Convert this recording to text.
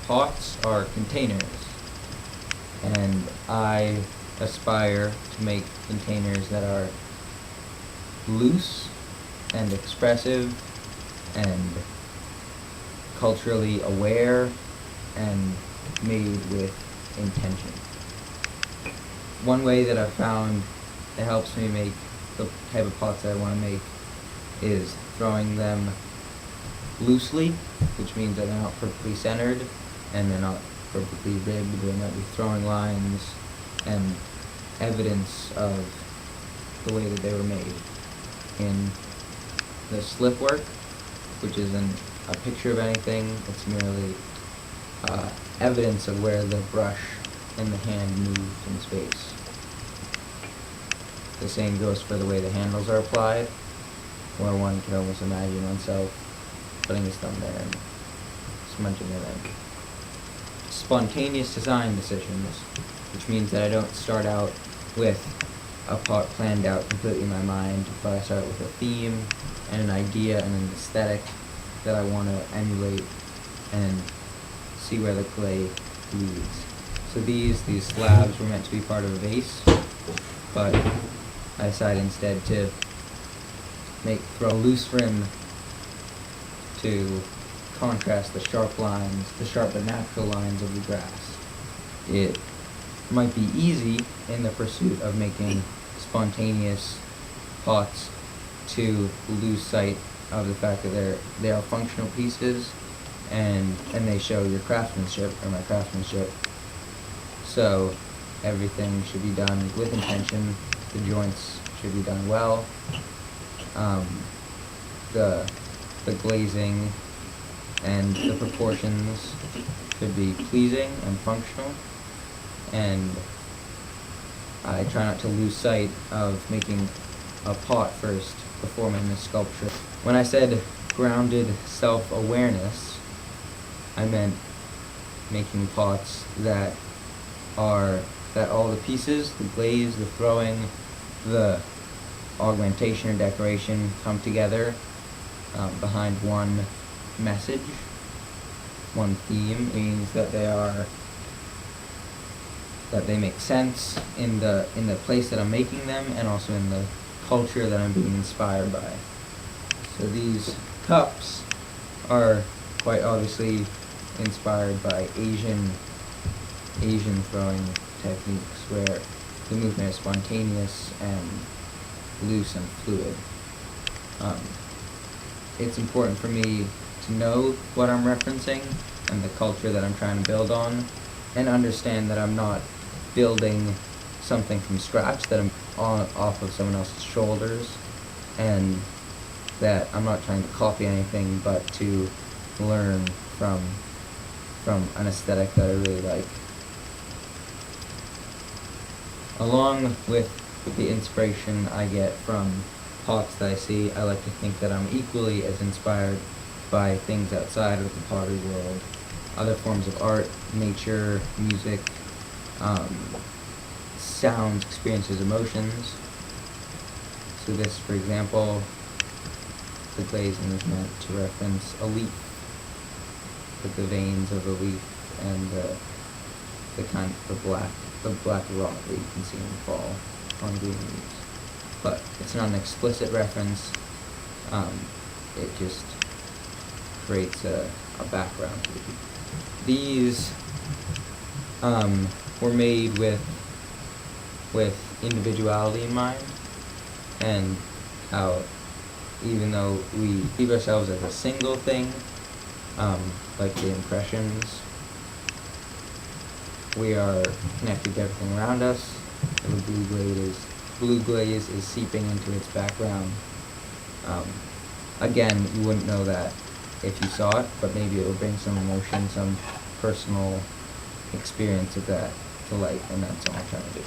Pots are containers, and I aspire to make containers that are loose and expressive and culturally aware and made with intention. One way that I've found that helps me make the type of pots that I want to make is throwing them loosely, which means that they're not perfectly centered and they're not perfectly ribbed. They might be throwing lines and evidence of the way that they were made. In the slip work, which isn't a picture of anything, it's merely evidence of where the brush and the hand moved in space. The same goes for the way the handles are applied, where one can almost imagine oneself putting his thumb there and smudging it in. Spontaneous design decisions, which means that I don't start out with a pot planned out completely in my mind, but I start with a theme and an idea and an aesthetic that I want to emulate and see where the clay leads. So these slabs were meant to be part of a vase, but I decided instead to throw a loose rim to contrast the sharp but natural lines of the grass. It might be easy in the pursuit of making spontaneous pots to lose sight of the fact that they are functional pieces and they show your craftsmanship, or my craftsmanship. So everything should be done with intention. The joints should be done well. The glazing and the proportions should be pleasing and functional, and I try not to lose sight of making a pot first before making a sculpture. When I said grounded self-awareness, I meant making pots that all the pieces, the glaze, the throwing, the augmentation or decoration come together behind one message, one theme. It means that they make sense in the place that I'm making them, and also in the culture that I'm being inspired by. So these cups are quite obviously inspired by Asian throwing techniques, where the movement is spontaneous and loose and fluid. It's important for me to know what I'm referencing and the culture that I'm trying to build on, and understand that I'm not building something from scratch, that I'm off of someone else's shoulders, and that I'm not trying to copy anything, but to learn from an aesthetic that I really like. Along with the inspiration I get from pots that I see, I like to think that I'm equally as inspired by things outside of the pottery world, other forms of art, nature, music, sounds, experiences, emotions. So this, for example, the glazing is meant to reference a leaf, with the veins of a leaf and the black rot that you can see in the fall on green leaves. But it's not an explicit reference. It just creates a background to the piece. These were made with individuality in mind, and how even though we keep ourselves as a single thing, like the impressions, we are connected to everything around us. The blue glaze is seeping into its background. Again, you wouldn't know that if you saw it, but maybe it will bring some emotion, some personal experience of that to light, and that's all I'm trying to do.